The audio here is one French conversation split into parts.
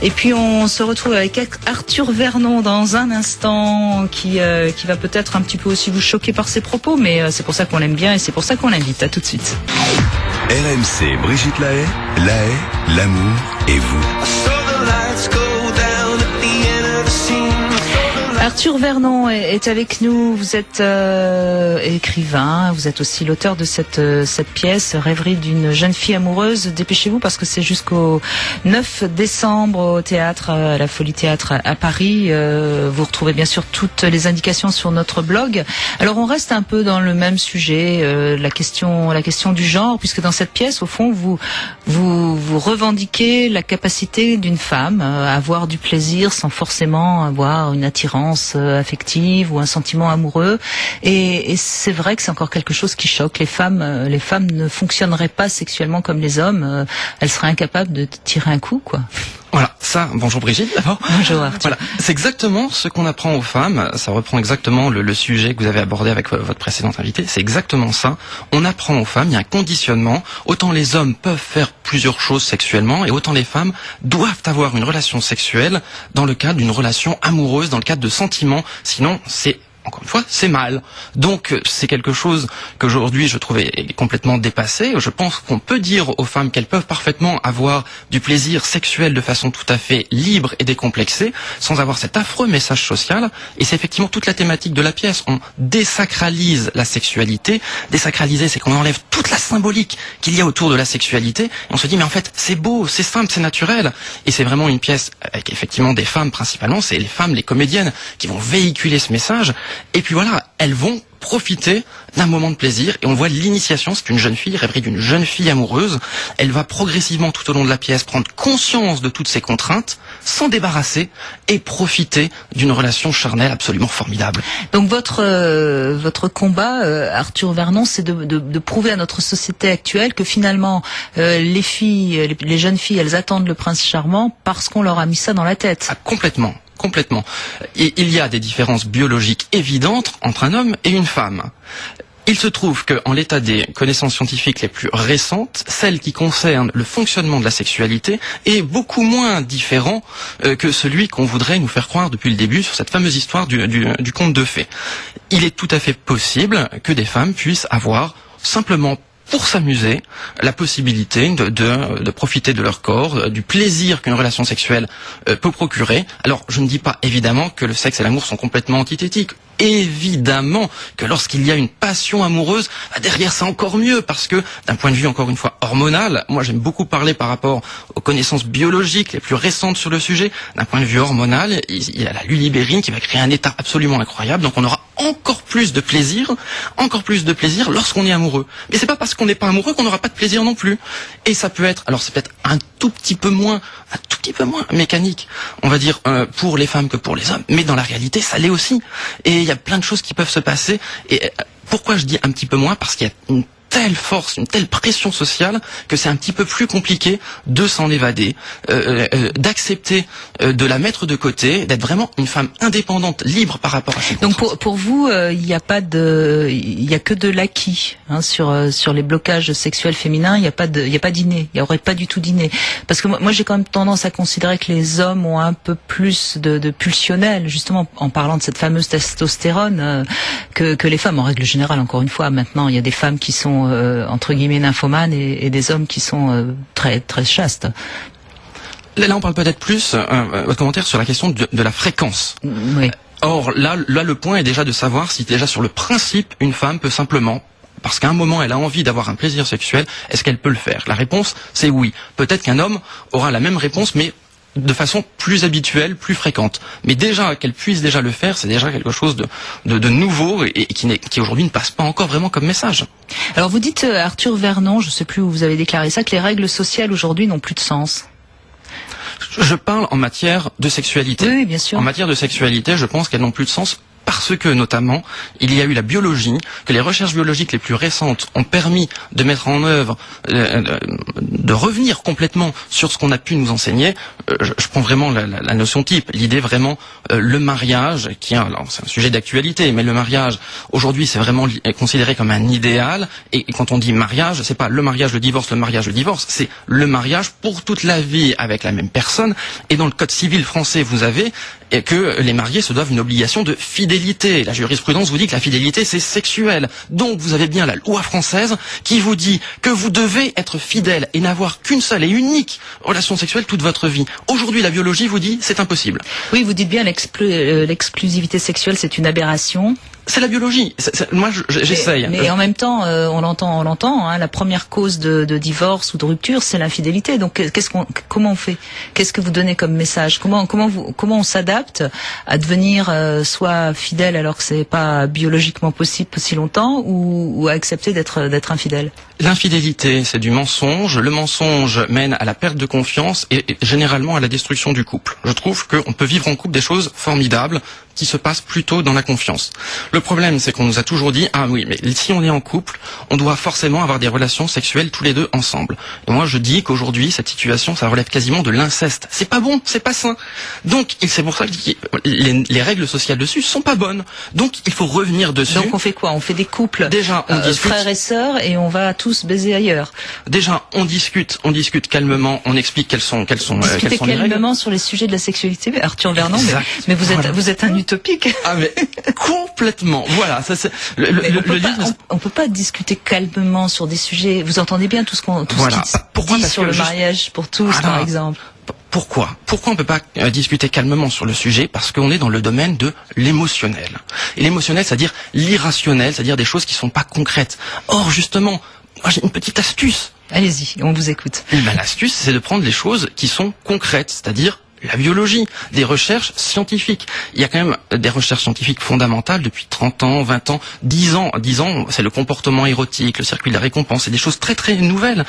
Et puis on se retrouve avec Arthur Vernon dans un instant qui va peut-être un petit peu aussi vous choquer par ses propos, mais c'est pour ça qu'on l'aime bien et c'est pour ça qu'on l'invite. À tout de suite. RMC, Brigitte Lahaye, l'amour et vous. Arthur Vernon est avec nous. Vous êtes écrivain, vous êtes aussi l'auteur de cette pièce, Rêverie d'une jeune fille amoureuse. Dépêchez-vous parce que c'est jusqu'au 9 décembre au théâtre, à la Folie Théâtre à Paris. Vous retrouvez bien sûr toutes les indications sur notre blog. Alors on reste un peu dans le même sujet, la question du genre, puisque dans cette pièce, au fond, vous revendiquez la capacité d'une femme à avoir du plaisir sans forcément avoir une attirance affective ou un sentiment amoureux, et c'est vrai que c'est encore quelque chose qui choque. Les femmes ne fonctionneraient pas sexuellement comme les hommes, elles seraient incapables de tirer un coup, quoi. Voilà, ça, bonjour Brigitte d'abord. Bonjour Arthur. Voilà, c'est exactement ce qu'on apprend aux femmes, ça reprend exactement le sujet que vous avez abordé avec votre précédente invitée, c'est exactement ça. On apprend aux femmes, il y a un conditionnement, autant les hommes peuvent faire plusieurs choses sexuellement, et autant les femmes doivent avoir une relation sexuelle dans le cadre d'une relation amoureuse, dans le cadre de sentiments, sinon c'est... Encore une fois, c'est mal. Donc, c'est quelque chose qu'aujourd'hui, je trouvais complètement dépassé. Je pense qu'on peut dire aux femmes qu'elles peuvent parfaitement avoir du plaisir sexuel de façon tout à fait libre et décomplexée, sans avoir cet affreux message social. Et c'est effectivement toute la thématique de la pièce. On désacralise la sexualité. Désacraliser, c'est qu'on enlève toute la symbolique qu'il y a autour de la sexualité. Et on se dit, mais en fait, c'est beau, c'est simple, c'est naturel. Et c'est vraiment une pièce avec effectivement des femmes principalement. C'est les femmes, les comédiennes, qui vont véhiculer ce message. Et puis voilà, elles vont profiter d'un moment de plaisir, et on voit l'initiation, c'est une jeune fille, rêverie d'une jeune fille amoureuse. Elle va progressivement tout au long de la pièce prendre conscience de toutes ces contraintes, s'en débarrasser et profiter d'une relation charnelle absolument formidable. Donc votre combat, Arthur Vernon, c'est de prouver à notre société actuelle que finalement les filles, les jeunes filles, elles attendent le prince charmant parce qu'on leur a mis ça dans la tête. Ah, complètement. Et il y a des différences biologiques évidentes entre un homme et une femme. Il se trouve qu'en l'état des connaissances scientifiques les plus récentes, celle qui concerne le fonctionnement de la sexualité est beaucoup moins différent que celui qu'on voudrait nous faire croire depuis le début sur cette fameuse histoire du conte de fées. Il est tout à fait possible que des femmes puissent avoir simplement pour s'amuser, la possibilité de profiter de leur corps, du plaisir qu'une relation sexuelle peut procurer. Alors, je ne dis pas évidemment que le sexe et l'amour sont complètement antithétiques. Évidemment que lorsqu'il y a une passion amoureuse, derrière c'est encore mieux, parce que d'un point de vue encore une fois hormonal, moi j'aime beaucoup parler par rapport aux connaissances biologiques les plus récentes sur le sujet. D'un point de vue hormonal, il y a la lulibérine qui va créer un état absolument incroyable, donc on aura encore plus de plaisir lorsqu'on est amoureux. Mais c'est pas parce qu'on n'est pas amoureux qu'on n'aura pas de plaisir non plus. Et ça peut être, alors c'est peut-être un tout petit peu moins mécanique, on va dire, pour les femmes que pour les hommes, mais dans la réalité ça l'est aussi. Et il y a plein de choses qui peuvent se passer. Et pourquoi je dis un petit peu moins? Parce qu'il y a une telle force, une telle pression sociale que c'est un petit peu plus compliqué de s'en évader, d'accepter de la mettre de côté, d'être vraiment une femme indépendante, libre par rapport à ses contraintes. Donc pour vous, il y a que de l'acquis sur les blocages sexuels féminins. Il y a pas d'inné. Il y aurait pas du tout d'inné. Parce que moi j'ai quand même tendance à considérer que les hommes ont un peu plus de pulsionnel, justement en parlant de cette fameuse testostérone que les femmes en règle générale. Encore une fois, maintenant il y a des femmes qui sont entre guillemets nymphomanes et des hommes qui sont très très chastes. Là, on parle peut-être plus, votre commentaire sur la question de la fréquence. Oui. Or, là, le point est déjà de savoir si déjà sur le principe, une femme peut simplement, parce qu'à un moment elle a envie d'avoir un plaisir sexuel, est-ce qu'elle peut le faire? La réponse, c'est oui. Peut-être qu'un homme aura la même réponse, mais de façon plus habituelle, plus fréquente. Mais déjà, qu'elle puisse déjà le faire, c'est déjà quelque chose de nouveau et qui aujourd'hui ne passe pas encore vraiment comme message. Alors vous dites, Arthur Vernon, je ne sais plus où vous avez déclaré ça, que les règles sociales aujourd'hui n'ont plus de sens. Je parle en matière de sexualité. Oui, bien sûr. En matière de sexualité, je pense qu'elles n'ont plus de sens parce que, notamment, il y a eu la biologie, que les recherches biologiques les plus récentes ont permis de mettre en œuvre, de revenir complètement sur ce qu'on a pu nous enseigner. Je prends vraiment la notion type, l'idée vraiment, le mariage, qui est, alors c'est un sujet d'actualité, mais le mariage, aujourd'hui, c'est vraiment considéré comme un idéal, et quand on dit mariage, c'est pas le mariage, le divorce, c'est le mariage pour toute la vie avec la même personne, et dans le code civil français, vous avez que les mariés se doivent une obligation de fidélité. La jurisprudence vous dit que la fidélité, c'est sexuel. Donc, vous avez bien la loi française qui vous dit que vous devez être fidèle et n'avoir qu'une seule et unique relation sexuelle toute votre vie. Aujourd'hui, la biologie vous dit c'est impossible. Oui, vous dites bien l'exclusivité sexuelle, c'est une aberration. C'est la biologie. Moi, j'essaye. Mais en même temps, on l'entend. Hein, la première cause de divorce ou de rupture, c'est l'infidélité. Donc, comment on fait? Qu'est-ce que vous donnez comme message? Comment on s'adapte à devenir soit fidèle alors que c'est pas biologiquement possible aussi longtemps, ou à accepter d'être infidèle? L'infidélité, c'est du mensonge. Le mensonge mène à la perte de confiance et généralement à la destruction du couple. Je trouve qu'on peut vivre en couple des choses formidables qui se passent plutôt dans la confiance. Le problème, c'est qu'on nous a toujours dit, ah oui, mais si on est en couple, on doit forcément avoir des relations sexuelles tous les deux ensemble. Et moi, je dis qu'aujourd'hui, cette situation, ça relève quasiment de l'inceste. C'est pas bon, c'est pas sain. Donc, c'est pour ça que les règles sociales dessus sont pas bonnes. Donc, il faut revenir dessus. Donc, on fait quoi? On fait des couples, déjà, on discute, frères et sœurs, et on va tous baiser ailleurs. Déjà, on discute calmement, on explique quelles sont les règles. Calmement sur les sujets de la sexualité, Arthur Vernon, mais vous êtes un utopique. Ah mais complètement. Voilà, ça c'est on peut pas discuter calmement sur des sujets. Vous entendez bien tout ce qui dit sur le mariage pour tous, par exemple. Pourquoi on peut pas discuter calmement sur le sujet? Parce qu'on est dans le domaine de l'émotionnel. Et l'émotionnel, c'est-à-dire l'irrationnel, c'est-à-dire des choses qui sont pas concrètes. Or, justement, moi j'ai une petite astuce. Allez-y, on vous écoute. L'astuce, c'est de prendre les choses qui sont concrètes, c'est-à-dire la biologie, des recherches scientifiques. Il y a quand même des recherches scientifiques fondamentales depuis 30 ans, 20 ans, 10 ans. 10 ans, c'est le comportement érotique, le circuit de la récompense, c'est des choses très très nouvelles.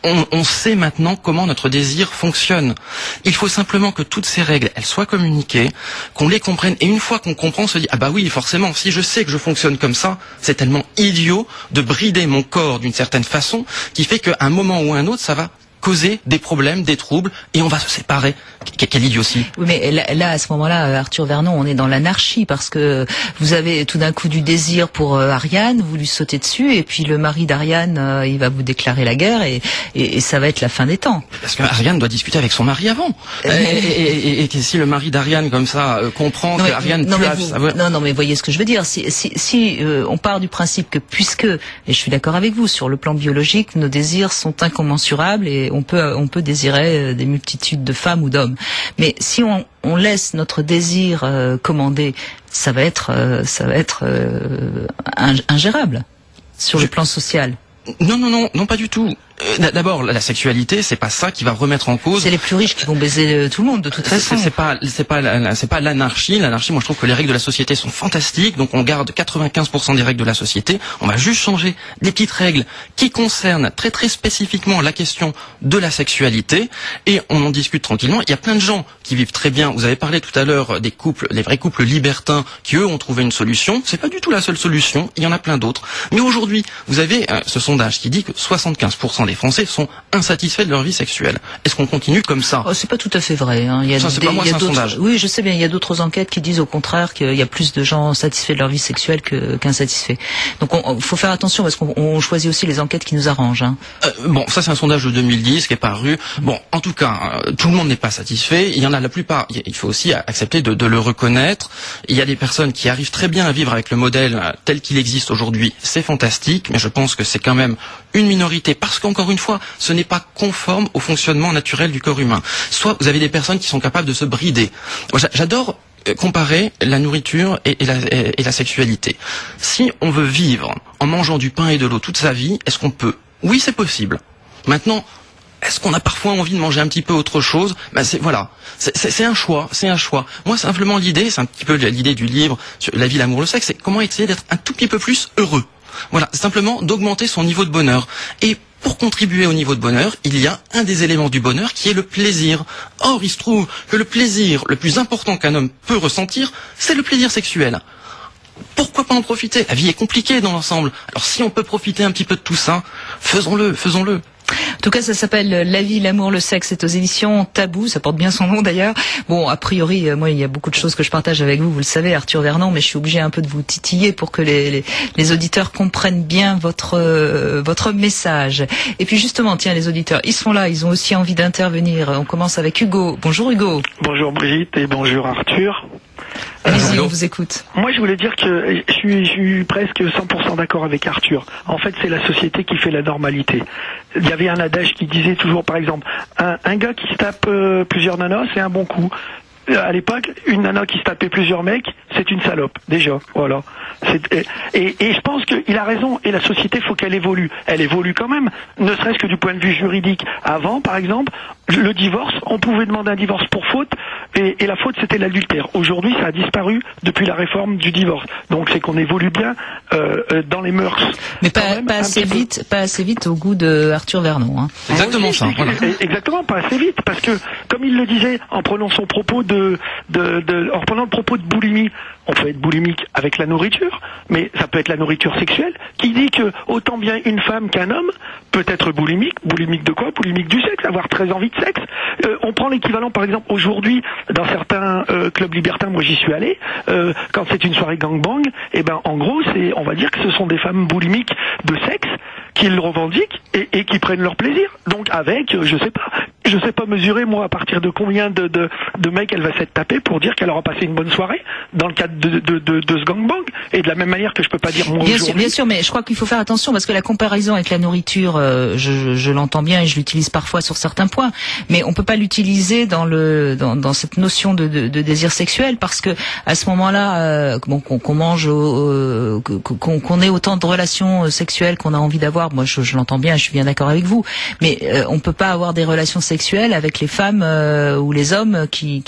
On sait maintenant comment notre désir fonctionne. Il faut simplement que toutes ces règles, elles soient communiquées, qu'on les comprenne. Et une fois qu'on comprend, on se dit, ah bah oui, forcément, si je sais que je fonctionne comme ça, c'est tellement idiot de brider mon corps d'une certaine façon, qui fait qu'à un moment ou à un autre, ça va causer des problèmes, des troubles, et on va se séparer. Quelle idiotie. Oui, mais là, à ce moment-là, Arthur Vernon, on est dans l'anarchie, parce que vous avez tout d'un coup du désir pour Ariane, vous lui sautez dessus, et puis le mari d'Ariane, il va vous déclarer la guerre, et ça va être la fin des temps. Parce que Ariane doit discuter avec son mari avant. Et si le mari d'Ariane, comme ça, comprend que Ariane... Non, mais voyez ce que je veux dire. Si on part du principe que puisque, et je suis d'accord avec vous, sur le plan biologique, nos désirs sont incommensurables, et on peut désirer des multitudes de femmes ou d'hommes. Mais si on laisse notre désir commander, ça va être ingérable sur le plan social. Non, pas du tout. D'abord, la sexualité, c'est pas ça qui va remettre en cause. C'est les plus riches qui vont baiser tout le monde, de toute façon. C'est pas l'anarchie. L'anarchie, moi, je trouve que les règles de la société sont fantastiques. Donc, on garde 95% des règles de la société. On va juste changer des petites règles qui concernent très très spécifiquement la question de la sexualité. Et on en discute tranquillement. Il y a plein de gens qui vivent très bien. Vous avez parlé tout à l'heure des couples, les vrais couples libertins, qui eux ont trouvé une solution. C'est pas du tout la seule solution. Il y en a plein d'autres. Mais aujourd'hui, vous avez ce sondage qui dit que 75% des Français sont insatisfaits de leur vie sexuelle. Est-ce qu'on continue comme ça? C'est pas tout à fait vrai. Hein. C'est pas moi, c'est un sondage. Oui, je sais bien. Il y a d'autres enquêtes qui disent au contraire qu'il y a plus de gens satisfaits de leur vie sexuelle qu'insatisfaits. Donc, il faut faire attention parce qu'on choisit aussi les enquêtes qui nous arrangent. Hein. Bon, ça c'est un sondage de 2010 qui est paru. Bon, en tout cas, tout le monde n'est pas satisfait. Il y en a la plupart. Il faut aussi accepter de le reconnaître. Il y a des personnes qui arrivent très bien à vivre avec le modèle tel qu'il existe aujourd'hui. C'est fantastique, mais je pense que c'est quand même une minorité parce qu'encore une fois, ce n'est pas conforme au fonctionnement naturel du corps humain. Soit vous avez des personnes qui sont capables de se brider. Moi, j'adore comparer la nourriture et la sexualité. Si on veut vivre en mangeant du pain et de l'eau toute sa vie, est-ce qu'on peut? Oui, c'est possible. Maintenant, est-ce qu'on a parfois envie de manger un petit peu autre chose? C'est un choix, Moi, simplement l'idée, c'est un petit peu l'idée du livre sur la vie, l'amour, le sexe, c'est comment essayer d'être un tout petit peu plus heureux. Voilà, simplement d'augmenter son niveau de bonheur. Et pour contribuer au niveau de bonheur, il y a un des éléments du bonheur qui est le plaisir. Or, il se trouve que le plaisir le plus important qu'un homme peut ressentir, c'est le plaisir sexuel. pourquoi pas en profiter? La vie est compliquée dans l'ensemble. Alors si on peut profiter un petit peu de tout ça, faisons-le. En tout cas, ça s'appelle La vie, l'amour, le sexe. C'est aux éditions Tabou. Ça porte bien son nom d'ailleurs. Bon, a priori, moi, il y a beaucoup de choses que je partage avec vous. Vous le savez, Arthur Vernon, mais je suis obligée un peu de vous titiller pour que les auditeurs comprennent bien votre message. Et puis justement, tiens, les auditeurs, ils sont là. Ils ont aussi envie d'intervenir. On commence avec Hugo. Bonjour Hugo. Bonjour Brigitte et bonjour Arthur. Allez-y, on vous écoute. Moi, je voulais dire que je suis presque 100% d'accord avec Arthur. En fait, c'est la société qui fait la normalité. Il y avait un adage qui disait toujours, par exemple, un gars qui se tape plusieurs nanas, c'est un bon coup. À l'époque, une nana qui se tapait plusieurs mecs, c'est une salope, déjà. Voilà. Et je pense qu'il a raison, et la société, faut qu'elle évolue. Elle évolue quand même, ne serait-ce que du point de vue juridique. Avant, par exemple, le divorce, on pouvait demander un divorce pour faute, et la faute, c'était l'adultère. Aujourd'hui, ça a disparu depuis la réforme du divorce. Donc, c'est qu'on évolue bien dans les mœurs. Mais pas assez vite au goût de Arthur Vernon. Hein. Exactement ça. Voilà. Exactement, pas assez vite, parce que, comme il le disait, en prenant son propos en reprenant le propos de boulimie, on peut être boulimique avec la nourriture, mais ça peut être la nourriture sexuelle, qui dit que autant bien une femme qu'un homme peut être boulimique. Boulimique de quoi? Boulimique du sexe, avoir très envie de sexe. On prend l'équivalent, par exemple, aujourd'hui, dans certains clubs libertins, moi j'y suis allé, quand c'est une soirée gangbang, et ben en gros, on va dire que ce sont des femmes boulimiques de sexe qui le revendiquent et qui prennent leur plaisir. Donc avec, je sais pas mesurer moi à partir de combien de mecs elle va s'être tapée pour dire qu'elle aura passé une bonne soirée dans le cadre de ce gangbang. Et de la même manière que je peux pas dire moi aujourd'hui. Bien sûr, mais je crois qu'il faut faire attention parce que la comparaison avec la nourriture, je l'entends bien et je l'utilise parfois sur certains points, mais on peut pas l'utiliser dans cette notion de désir sexuel parce que à ce moment-là, qu'on mange, qu'on ait autant de relations sexuelles qu'on a envie d'avoir. Moi, je l'entends bien, je suis bien d'accord avec vous, mais on peut pas avoir des relations sexuelles avec les femmes ou les hommes qui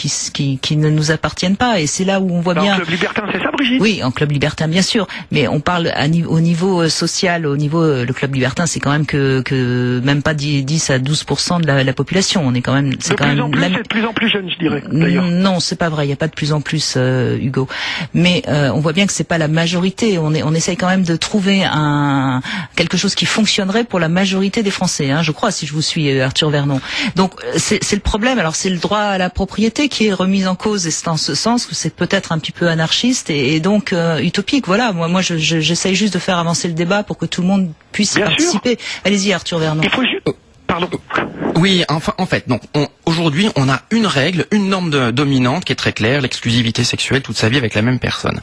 ne nous appartiennent pas. Et c'est là où on voit bien. En club libertin, c'est ça, Brigitte? Oui, en club libertin, bien sûr. Mais on parle au niveau social, le club libertin, c'est quand même que même pas 10 à 12% de la population. On est quand même, c'est de plus en plus jeune, je dirais. D'ailleurs. Non, c'est pas vrai. Il y a pas de plus en plus, Hugo. Mais on voit bien que c'est pas la majorité. On essaye quand même de trouver quelque chose qui fonctionnerait pour la majorité des Français. Hein, je crois, si je vous suis, Arthur Vernon. Donc c'est le problème. Alors c'est le droit à la propriété qui est remis en cause, et c'est en ce sens que c'est peut-être un petit peu anarchiste et donc utopique. Voilà. Moi, j'essaye juste de faire avancer le débat pour que tout le monde puisse y participer. Allez-y, Arthur Vernon. Il faut juste... Pardon. Oui, enfin, en fait, donc aujourd'hui, on a une règle, une norme dominante qui est très claire, l'exclusivité sexuelle toute sa vie avec la même personne.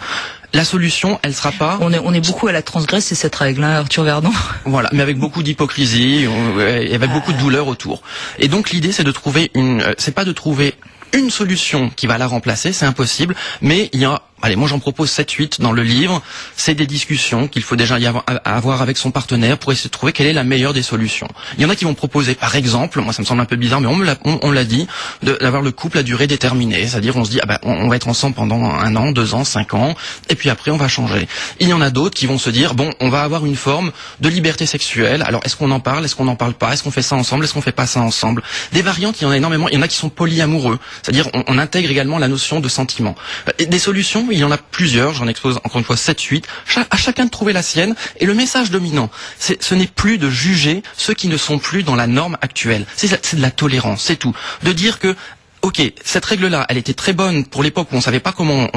La solution, elle sera pas... On est beaucoup à la transgresser cette règle, hein, Arthur Vernon. Voilà, mais avec beaucoup d'hypocrisie et avec beaucoup de douleur autour. Et donc l'idée, c'est de trouver c'est pas de trouver une solution qui va la remplacer, c'est impossible, mais il y a... Allez, moi j'en propose 7-8 dans le livre. C'est des discussions qu'il faut déjà avoir avec son partenaire pour essayer de trouver quelle est la meilleure des solutions. Il y en a qui vont proposer, par exemple, moi ça me semble un peu bizarre, mais on l'a dit, d'avoir le couple à durée déterminée. C'est-à-dire on se dit, on va être ensemble pendant 1 an, 2 ans, 5 ans, et puis après on va changer. Il y en a d'autres qui vont se dire, on va avoir une forme de liberté sexuelle. Alors est-ce qu'on en parle, est-ce qu'on n'en parle pas, est-ce qu'on fait ça ensemble, est-ce qu'on fait pas ça ensemble? Des variantes, il y en a énormément. Il y en a qui sont polyamoureux. C'est-à-dire on intègre également la notion de sentiment. Et des solutions, il y en a plusieurs, j'en expose encore une fois 7-8, à chacun de trouver la sienne, et le message dominant, ce n'est plus de juger ceux qui ne sont plus dans la norme actuelle, c'est de la tolérance, c'est tout, de dire que ok, cette règle-là, elle était très bonne pour l'époque où on savait pas comment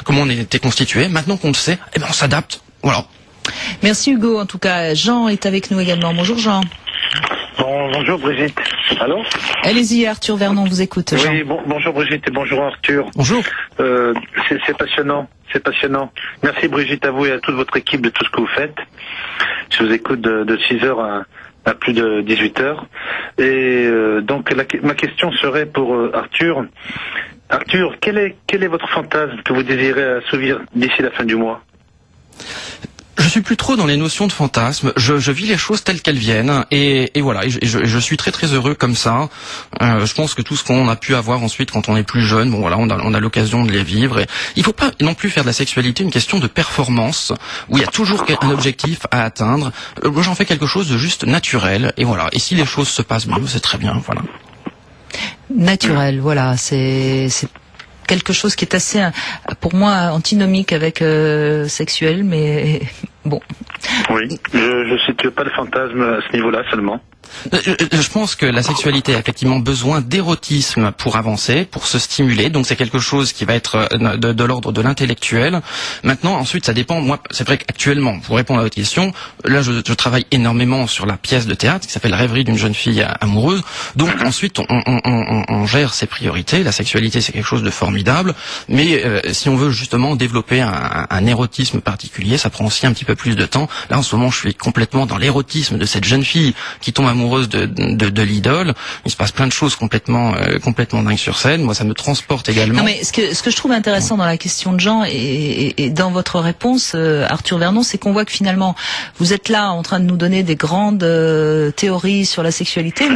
on était constitué, maintenant qu'on le sait, on s'adapte, voilà. Merci Hugo, en tout cas, Jean est avec nous également, bonjour Jean. Bonjour Brigitte. Allô? Allez-y, Arthur Vernon vous écoute. Jean. Oui, bonjour Brigitte et bonjour Arthur. Bonjour. C'est passionnant, c'est passionnant. Merci Brigitte, à vous et à toute votre équipe de tout ce que vous faites. Je vous écoute de 6h à plus de 18h. Et donc ma question serait pour Arthur. Arthur, quel est votre fantasme que vous désirez assouvir d'ici la fin du mois? Je suis plus trop dans les notions de fantasme. Je vis les choses telles qu'elles viennent et voilà. Et je suis très très heureux comme ça. Je pense que tout ce qu'on a pu avoir ensuite quand on est plus jeune, on a l'occasion de les vivre. Et il faut pas non plus faire de la sexualité une question de performance où il y a toujours un objectif à atteindre. Moi, j'en fais quelque chose de juste naturel et voilà. Et si les choses se passent bien, c'est très bien. Voilà. Naturel, voilà. C'est quelque chose qui est assez, pour moi, antinomique avec sexuel, mais bon. Oui, je situe pas le fantasme à ce niveau-là seulement. Je pense que la sexualité a effectivement besoin d'érotisme pour avancer, pour se stimuler. Donc c'est quelque chose qui va être de l'ordre de l'intellectuel. Maintenant, ensuite, ça dépend. Moi, c'est vrai qu'actuellement, pour répondre à votre question, là, je travaille énormément sur la pièce de théâtre qui s'appelle Rêverie d'une jeune fille amoureuse. Donc ensuite, on gère ses priorités. La sexualité, c'est quelque chose de formidable. Mais si on veut justement développer un érotisme particulier, ça prend aussi un petit peu plus de temps. Là, en ce moment, je suis complètement dans l'érotisme de cette jeune fille qui tombe amoureuse de l'idole. Il se passe plein de choses complètement dingues sur scène. Moi, ça me transporte également. Non, mais ce que je trouve intéressant dans la question de Jean et dans votre réponse, Arthur Vernon, c'est qu'on voit que finalement, vous êtes là en train de nous donner des grandes théories sur la sexualité,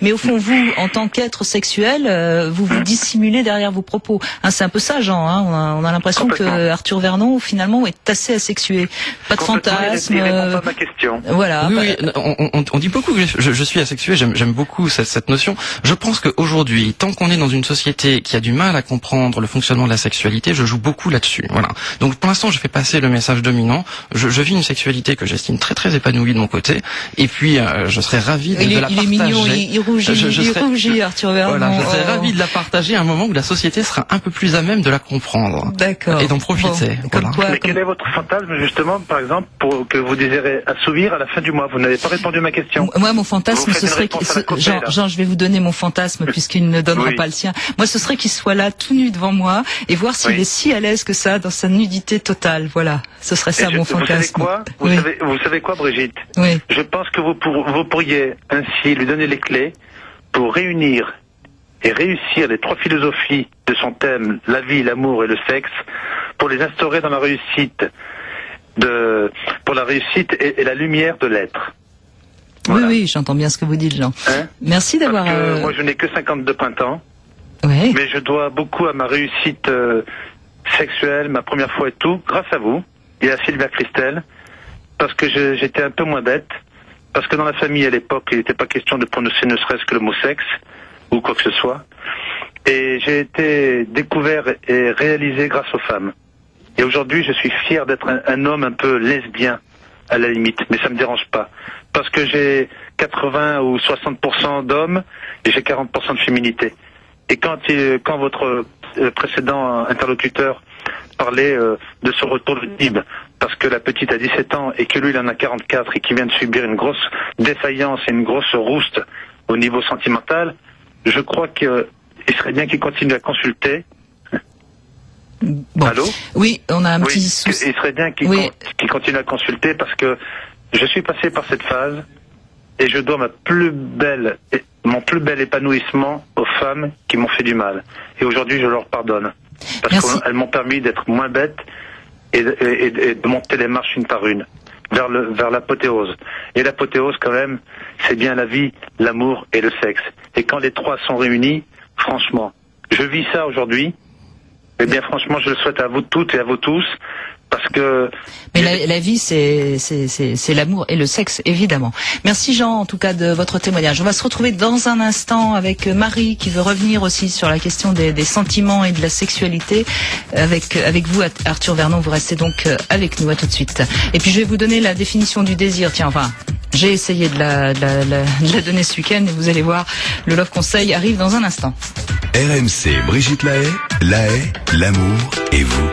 mais au fond, vous, en tant qu'être sexuel, vous vous dissimulez derrière vos propos. Hein, c'est un peu ça, Jean. Hein, on a l'impression que Arthur Vernon, finalement, est assez asexué. Pas de fantasme. Il répond pas à ma question. Voilà. Oui, on dit beaucoup que je suis asexué, j'aime beaucoup cette notion. Je pense qu'aujourd'hui, tant qu'on est dans une société qui a du mal à comprendre le fonctionnement de la sexualité, je joue beaucoup là-dessus. Voilà. Donc pour l'instant, je fais passer le message dominant. Je vis une sexualité que j'estime très très épanouie de mon côté. Et puis, je serais ravi de la partager. Il est mignon, il rougit, Arthur Vernon. Voilà, je serais ravi de la partager à un moment où la société sera un peu plus à même de la comprendre. D'accord. Et d'en profiter. Bon, voilà. Mais quel est votre fantasme, justement, par exemple, pour que vous désirez assouvir à la fin du mois? Vous n'avez pas répondu à ma question. Moi, mon fantasme, ce serait Jean, je vais vous donner mon fantasme puisqu'il ne donnera pas le sien. Moi, ce serait qu'il soit là tout nu devant moi et voir s'il est si à l'aise que ça dans sa nudité totale. Voilà, ce serait ça mon fantasme. Vous savez quoi, Brigitte? Oui. Je pense que vous pourriez ainsi lui donner les clés pour réunir et réussir les trois philosophies de son thème, la vie, l'amour et le sexe, pour les instaurer dans la réussite pour la réussite et la lumière de l'être. Voilà. Oui, j'entends bien ce que vous dites, Jean. Merci d'avoir... Moi, je n'ai que 52 printemps, mais je dois beaucoup à ma réussite sexuelle, ma première fois et tout, grâce à vous et à Sylvia Christel, parce que j'étais un peu moins bête, parce que dans la famille, à l'époque, il n'était pas question de prononcer ne serait-ce que le mot sexe, ou quoi que ce soit, et j'ai été découvert et réalisé grâce aux femmes. Et aujourd'hui, je suis fier d'être un homme un peu lesbien, à la limite, mais ça me dérange pas. Parce que j'ai 80 ou 60% d'hommes et j'ai 40% de féminité. Et quand votre précédent interlocuteur parlait de ce retour de Nib, parce que la petite a 17 ans et que lui il en a 44 et qu'il vient de subir une grosse défaillance et une grosse rouste au niveau sentimental, je crois qu'il serait bien qu'il continue à consulter. Bon. Allô? Oui, on a un petit souci. Il serait bien qu'il continue à consulter parce que je suis passé par cette phase et je dois mon plus bel épanouissement aux femmes qui m'ont fait du mal. Et aujourd'hui, je leur pardonne. Parce qu'elles m'ont permis d'être moins bêtes et de monter les marches une par une vers l'apothéose. Et l'apothéose, quand même, c'est bien la vie, l'amour et le sexe. Et quand les trois sont réunis, franchement, je vis ça aujourd'hui. Eh bien, franchement, je le souhaite à vous toutes et à vous tous, parce que... Mais la vie, c'est l'amour et le sexe, évidemment. Merci Jean, en tout cas, de votre témoignage. On va se retrouver dans un instant avec Marie, qui veut revenir aussi sur la question des sentiments et de la sexualité. Avec vous, Arthur Vernon, vous restez donc avec nous. À tout de suite. Et puis, je vais vous donner la définition du désir. Tiens, enfin... J'ai essayé de la donner ce week-end et vous allez voir, le Love Conseil arrive dans un instant. RMC, Brigitte Lahaie, l'amour et vous.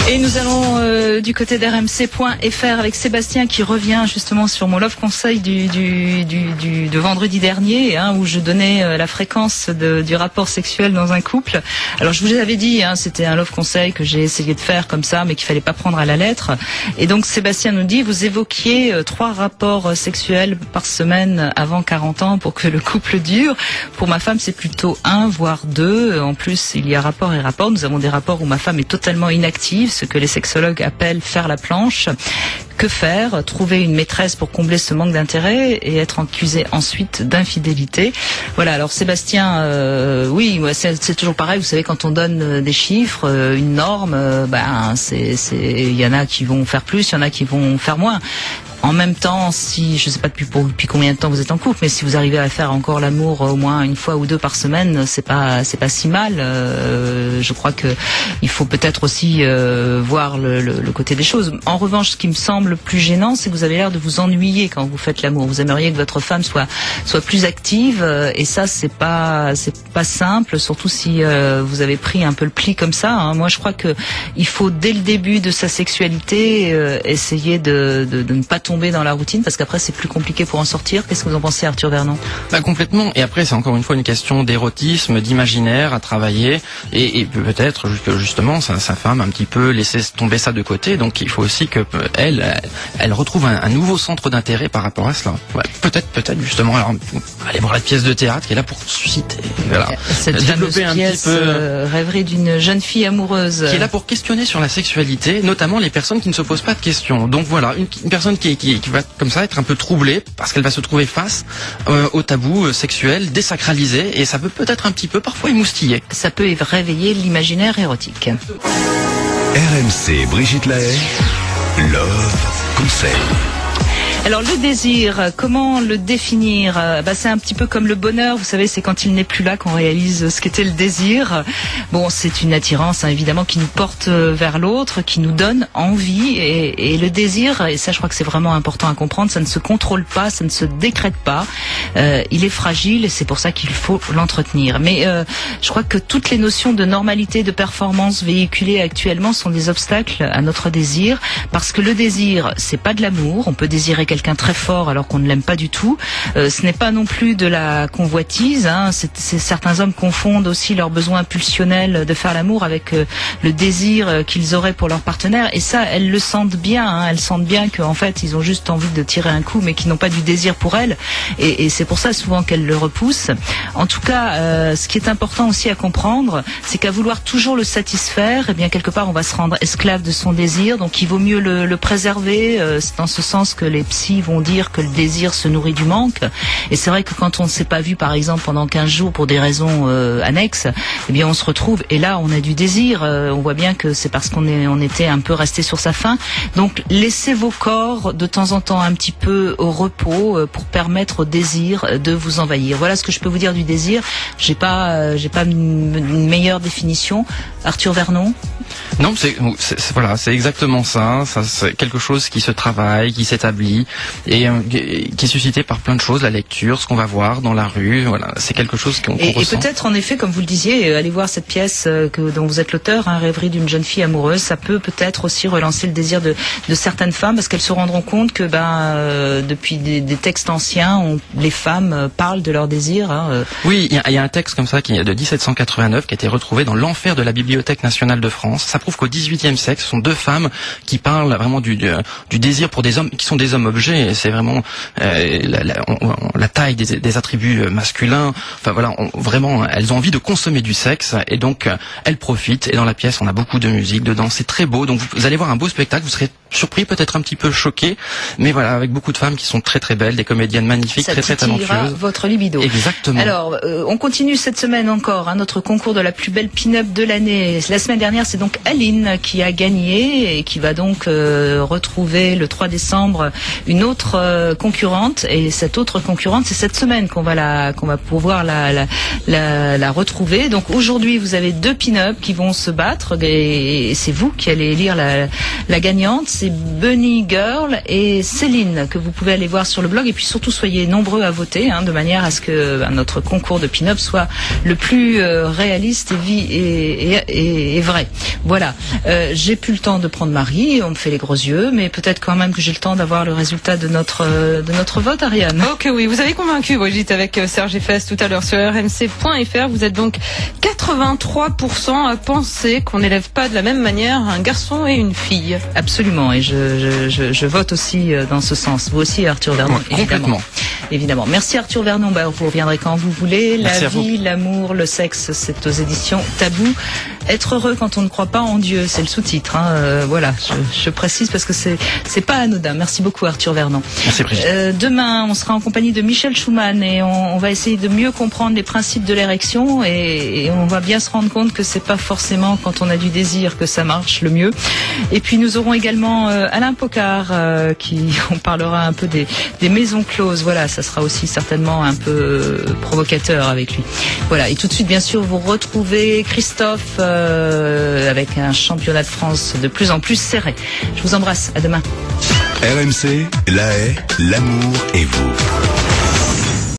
Et nous allons du côté d'RMC.fr avec Sébastien qui revient justement sur mon Love Conseil de vendredi dernier, où je donnais la fréquence du rapport sexuel dans un couple. Alors je vous avais dit, c'était un Love Conseil que j'ai essayé de faire comme ça, mais qu'il fallait pas prendre à la lettre. Et donc Sébastien nous dit, vous évoquiez 3 rapports sexuels par semaine avant 40 ans pour que le couple dure. Pour ma femme, c'est plutôt 1 voire 2. En plus, il y a rapport et rapport. Nous avons des rapports où ma femme est totalement inactive, ce que les sexologues appellent faire la planche. Que faire? Trouver une maîtresse pour combler ce manque d'intérêt et être accusé ensuite d'infidélité. Voilà, alors Sébastien, oui, c'est toujours pareil, vous savez, quand on donne des chiffres, une norme, il y en a qui vont faire plus, il y en a qui vont faire moins. En même temps, si je sais pas depuis combien de temps vous êtes en couple, mais si vous arrivez à faire encore l'amour au moins une fois ou deux par semaine, c'est pas si mal. Je crois que il faut peut-être aussi voir le côté des choses. En revanche, ce qui me semble plus gênant, c'est que vous avez l'air de vous ennuyer quand vous faites l'amour. Vous aimeriez que votre femme soit plus active, et ça c'est pas simple, surtout si vous avez pris un peu le pli comme ça. Hein. Moi, je crois que il faut dès le début de sa sexualité essayer de ne pas tomber dans la routine, parce qu'après c'est plus compliqué pour en sortir. Qu'est-ce que vous en pensez, Arthur Vernon? Complètement. Et après, c'est encore une fois une question d'érotisme, d'imaginaire à travailler, et peut-être que justement sa femme un petit peu laisser tomber ça de côté. Donc il faut aussi que elle retrouve un nouveau centre d'intérêt par rapport à cela. Ouais, peut-être justement. Alors aller voir la pièce de théâtre qui est là pour susciter, voilà, cette développer un pièce, petit peu rêverie d'une jeune fille amoureuse, qui est là pour questionner sur la sexualité, notamment les personnes qui ne se posent pas de questions. Donc voilà, une personne qui va comme ça être un peu troublée parce qu'elle va se trouver face au tabou sexuel désacralisé, et ça peut peut-être un petit peu parfois émoustiller. Ça peut réveiller l'imaginaire érotique. RMC Brigitte Lahaie, Love Conseil. Alors le désir, comment le définir? C'est un petit peu comme le bonheur, vous savez, c'est quand il n'est plus là qu'on réalise ce qu'était le désir. Bon, c'est une attirance, hein, évidemment, qui nous porte vers l'autre, qui nous donne envie, et le désir, et ça je crois que c'est vraiment important à comprendre, ça ne se contrôle pas, ça ne se décrète pas, il est fragile, et c'est pour ça qu'il faut l'entretenir. Mais je crois que toutes les notions de normalité, de performance véhiculées actuellement sont des obstacles à notre désir, parce que le désir, c'est pas de l'amour. On peut désirer quelqu'un très fort alors qu'on ne l'aime pas du tout. Ce n'est pas non plus de la convoitise. Hein. Certains hommes confondent aussi leur besoin pulsionnel de faire l'amour avec le désir qu'ils auraient pour leur partenaire. Et ça, elles le sentent bien. Hein. Elles sentent bien qu'en fait, ils ont juste envie de tirer un coup, mais qu'ils n'ont pas du désir pour elles. Et c'est pour ça souvent qu'elles le repoussent. En tout cas, ce qui est important aussi à comprendre, c'est qu'à vouloir toujours le satisfaire, eh bien quelque part, on va se rendre esclave de son désir. Donc, il vaut mieux le préserver. C'est dans ce sens que les psy vont dire que le désir se nourrit du manque. Et c'est vrai que quand on ne s'est pas vu, par exemple, pendant 15 jours pour des raisons annexes, eh bien on se retrouve et là on a du désir. On voit bien que c'est parce qu'on était un peu resté sur sa faim. Donc laissez vos corps de temps en temps un petit peu au repos pour permettre au désir de vous envahir. Voilà ce que je peux vous dire du désir. J'ai pas une meilleure définition. Arthur Vernon? Non, voilà, c'est exactement ça. Ça, c'est quelque chose qui se travaille, qui s'établit, et qui est suscité par plein de choses, la lecture, ce qu'on va voir dans la rue. Voilà, c'est quelque chose qu'on ressent. Et peut-être, en effet, comme vous le disiez, aller voir cette pièce dont vous êtes l'auteur, hein, Rêverie d'une jeune fille amoureuse, ça peut peut-être aussi relancer le désir de certaines femmes, parce qu'elles se rendront compte que depuis des textes anciens, les femmes parlent de leur désir. Hein. Oui, il y a un texte comme ça qui est de 1789 qui a été retrouvé dans l'enfer de la Bibliothèque nationale de France. Ça prouve qu'au XVIIIe siècle, ce sont deux femmes qui parlent vraiment du désir pour des hommes qui sont des hommes objets. C'est vraiment la taille des attributs masculins. Enfin voilà, vraiment, elles ont envie de consommer du sexe, et donc elles profitent. Et dans la pièce, on a beaucoup de musique dedans. C'est très beau. Donc vous allez voir un beau spectacle. Vous serez surpris, peut-être un petit peu choqué, mais voilà, avec beaucoup de femmes qui sont très très belles, des comédiennes magnifiques, ça très talentueuses. Votre libido. Exactement. Alors, on continue cette semaine encore notre concours de la plus belle pin-up de l'année. La semaine dernière, c'est donc Aline qui a gagné et qui va donc retrouver le 3 décembre une autre concurrente. Et cette autre concurrente, c'est cette semaine qu'on va pouvoir la retrouver. Donc aujourd'hui, vous avez deux pin-up qui vont se battre, et c'est vous qui allez élire la gagnante. C'est Bunny Girl et Céline, que vous pouvez aller voir sur le blog, et puis surtout soyez nombreux à voter, de manière à ce que notre concours de pin-up soit le plus réaliste et vrai. Voilà. J'ai plus le temps de prendre Marie, on me fait les gros yeux, mais peut-être quand même que j'ai le temps d'avoir le résultat de notre vote, Ariane. Ok, oui, vous avez convaincu Brigitte avec Serge Effès tout à l'heure sur rmc.fr. Vous êtes donc 83% à penser qu'on n'élève pas de la même manière un garçon et une fille. Absolument, et je vote aussi dans ce sens. Vous aussi, Arthur Vernon, complètement. évidemment. évidemment. Merci Arthur Vernon. Vous reviendrez quand vous voulez. Merci La vie, l'amour, le sexe, c'est aux éditions Tabou. Être heureux quand on ne croit pas en Dieu, c'est le sous-titre. Voilà, je précise parce que c'est pas anodin. Merci beaucoup Arthur Vernon. Merci Brigitte. Demain, on sera en compagnie de Michel Schumann et on va essayer de mieux comprendre les principes de l'érection et on va bien se rendre compte que c'est pas forcément quand on a du désir que ça marche le mieux. Et puis nous aurons également Alain Pocard on parlera un peu des maisons closes. Voilà, ça sera aussi certainement un peu provocateur avec lui. Voilà, et tout de suite bien sûr vous retrouvez Christophe avec un championnat de France de plus en plus serré. Je vous embrasse, à demain. RMC, la haie, l'amour et vous.